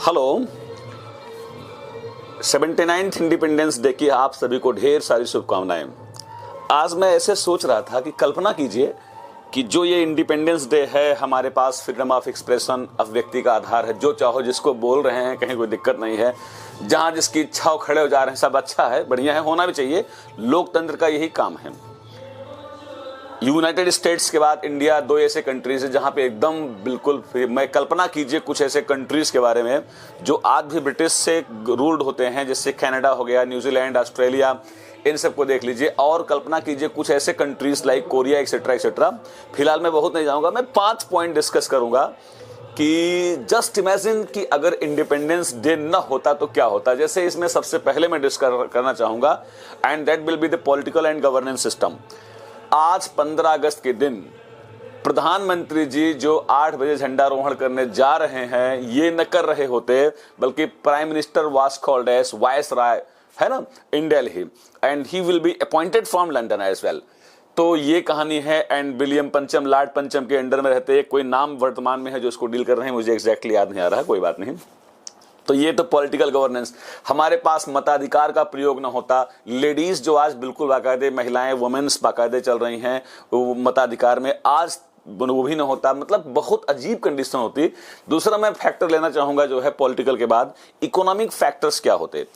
Hello. 79th independence day की आप सभी को ढेर सारी शुभकामनाएं। आज मैं ऐसे सोच रहा था कि कल्पना कीजिए कि जो ये इंडिपेंडेंस डे है, हमारे पास फ्रीडम ऑफ एक्सप्रेशन व्यक्ति का आधार है, जो चाहो जिसको बोल रहे हैं, कहीं कोई दिक्कत नहीं है, जहां जिसकी इच्छा हो खड़े हो जा रहे हैं, सब अच्छा है, बढ़िया है, होना भी चाहिए। लोकतंत्र का यही काम है। यूनाइटेड स्टेट्स के बाद इंडिया दो ऐसे कंट्रीज है जहां पे एकदम बिल्कुल मैं कल्पना कीजिए कुछ ऐसे कंट्रीज के बारे में जो आज भी ब्रिटिश से रूल्ड होते हैं, जैसे कनाडा हो गया, न्यूजीलैंड, ऑस्ट्रेलिया, इन सबको देख लीजिए। और कल्पना कीजिए कुछ ऐसे countries like Korea etcetera etcetera. फिलहाल मैं बहुत नहीं जाऊंगा, मैं 5 पॉइंट डिस्कस करूंगा कि जस्ट इमेजिन कि अगर इंडिपेंडेंस डे न होता तो क्या होता। जैसे इसमें सबसे पहले मैं डिस्कस करना चाहूंगा and that will be the political and governance system. आज 15 अगस्त के दिन प्रधानमंत्री जी जो 8 बजे झंडारोहण करने जा रहे हैं, ये न कर रहे होते, बल्कि prime minister was called as viceroy, है ना, in Delhi, and he will be appointed from London as well. तो ये कहानी है। एंड विलियम पंचम, लॉर्ड पंचम के अंडर में रहते, कोई नाम वर्तमान में है जो इसको डील कर रहे हैं, मुझे एग्जैक्टली याद नहीं आ रहा, कोई बात नहीं। तो ये तो पॉलिटिकल गवर्नेंस। हमारे पास मताधिकार का प्रयोग ना होता, लेडीज जो आज बिल्कुल बाकायदे, महिलाएं वुमेन्स बाकायदे चल रही हैं मताधिकार में, आज वो भी ना होता, मतलब बहुत अजीब कंडीशन होती। दूसरा मैं फैक्टर लेना चाहूंगा जो है पॉलिटिकल के बाद, इकोनॉमिक फैक्टर्स क्या होते।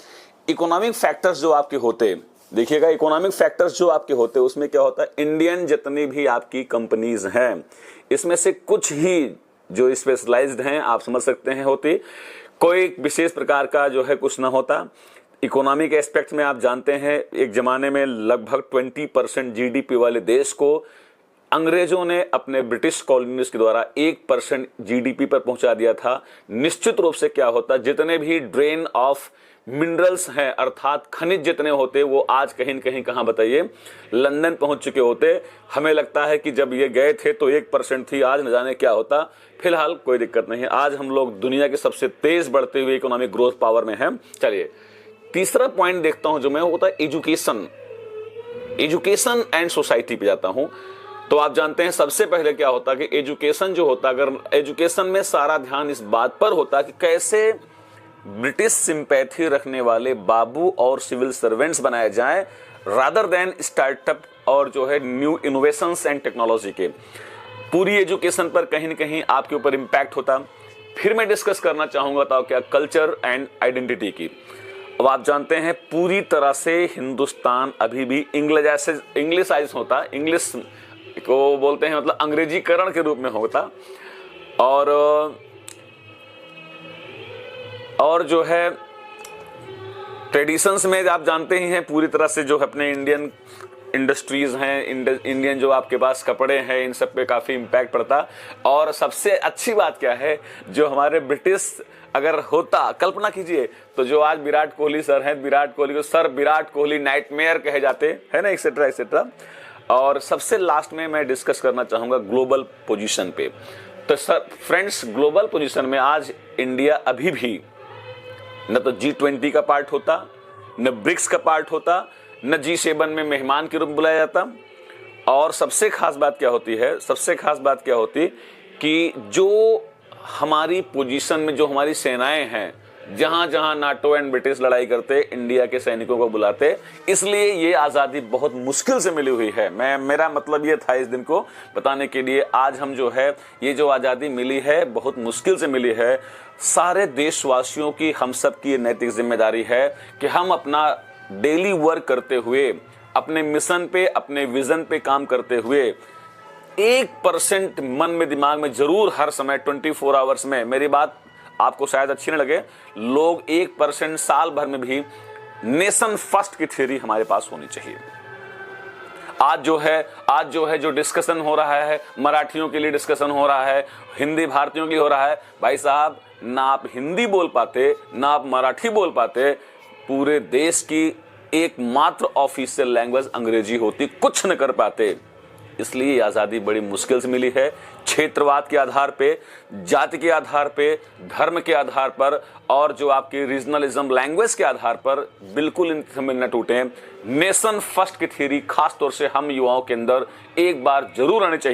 इकोनॉमिक फैक्टर्स जो आपके होते, देखिएगा, इकोनॉमिक फैक्टर्स जो आपके होते उसमें क्या होता है, इंडियन जितनी भी आपकी कंपनीज हैं इसमें से कुछ ही जो स्पेशलाइज्ड हैं, आप समझ सकते हैं, होती, कोई विशेष प्रकार का जो है कुछ ना होता। इकोनॉमिक एस्पेक्ट में आप जानते हैं एक जमाने में लगभग 20% जीडीपी वाले देश को अंग्रेजों ने अपने ब्रिटिश कॉलोनीज के द्वारा 1% जीडीपी पर पहुंचा दिया था। निश्चित रूप से क्या होता, जितने भी ड्रेन ऑफ मिनरल्स हैं, अर्थात खनिज जितने होते, वो आज कहीं न कहीं, कहां बताइए, लंदन पहुंच चुके होते। हमें लगता है कि जब ये गए थे तो 1% थी, आज न जाने क्या होता। फिलहाल कोई दिक्कत नहीं है, आज हम लोग दुनिया के सबसे तेज बढ़ते हुए इकोनॉमिक ग्रोथ पावर में हैं। चलिए तीसरा पॉइंट देखता हूं जो मैं, होता है एजुकेशन। एजुकेशन एंड सोसाइटी पे जाता हूं। तो आप जानते हैं सबसे पहले क्या होता कि एजुकेशन जो होता, अगर एजुकेशन में सारा ध्यान इस बात पर होता कि कैसे ब्रिटिश सिंपैथी रखने वाले बाबू और सिविल सर्वेंट्स बनाए जाएं, रादर देन स्टार्टअप और जो है न्यू इनोवेशंस एंड टेक्नोलॉजी के। पूरी एजुकेशन पर कहीं न कहीं आपके ऊपर इंपैक्ट होता। फिर मैं डिस्कस करना चाहूंगा तो क्या, कल्चर एंड आइडेंटिटी की। अब आप जानते हैं पूरी तरह से हिंदुस्तान अभी भी इंग्लिशाइज होता, इंग्लिश को बोलते हैं, मतलब अंग्रेजीकरण के रूप में होता। और जो है ट्रेडिशंस में आप जानते ही हैं पूरी तरह से जो अपने इंडियन इंडस्ट्रीज हैं, इंडियन जो आपके पास कपड़े हैं, इन सब पे काफी इंपैक्ट पड़ता। और सबसे अच्छी बात क्या है, जो हमारे ब्रिटिश अगर होता, कल्पना कीजिए, तो जो आज विराट कोहली सर हैं, विराट कोहली को सर विराट कोहली नाइटमेयर कहे जाते हैं ना, एक्सेट्रा एक्सेट्रा। और सबसे लास्ट में मैं डिस्कस करना चाहूंगा ग्लोबल पोजीशन पे। तो सर फ्रेंड्स, ग्लोबल पोजीशन में आज इंडिया अभी भी न तो G20 का पार्ट होता, न ब्रिक्स का पार्ट होता, न G7 में मेहमान के रूप में बुलाया जाता। और सबसे खास बात क्या होती है, सबसे खास बात क्या होती कि जो हमारी पोजीशन में जो हमारी सेनाएं हैं, जहां जहां नाटो एंड ब्रिटिश लड़ाई करते, इंडिया के सैनिकों को बुलाते। इसलिए ये आजादी बहुत मुश्किल से मिली हुई है। मेरा मतलब ये था इस दिन को बताने के लिए। आज हम जो है, ये जो आजादी मिली है बहुत मुश्किल से मिली है। सारे देशवासियों की, हम सब की ये नैतिक जिम्मेदारी है कि हम अपना डेली वर्क करते हुए, अपने मिशन पे, अपने विजन पे काम करते हुए 1% मन में, दिमाग में जरूर हर समय 24 आवर्स में, मेरी बात आपको शायद अच्छी न लगे, लोग 1% साल भर में भी नेशन फर्स्ट की थ्योरी हमारे पास होनी चाहिए। आज जो है जो डिस्कशन हो रहा है, मराठियों के लिए डिस्कशन हो रहा है, हिंदी भारतीयों के लिए हो रहा है, भाई साहब, ना आप हिंदी बोल पाते, ना आप मराठी बोल पाते, पूरे देश की एकमात्र ऑफिशियल लैंग्वेज अंग्रेजी होती, कुछ न कर पाते। इसलिए आजादी बड़ी मुश्किल से मिली है। क्षेत्रवाद के आधार पे, जाति के आधार पे, धर्म के आधार पर, और जो आपकी रीजनलिज्म, लैंग्वेज के आधार पर बिल्कुल इनमें न टूटे। नेशन फर्स्ट की थ्योरी खास तौर से हम युवाओं के अंदर एक बार जरूर आनी चाहिए।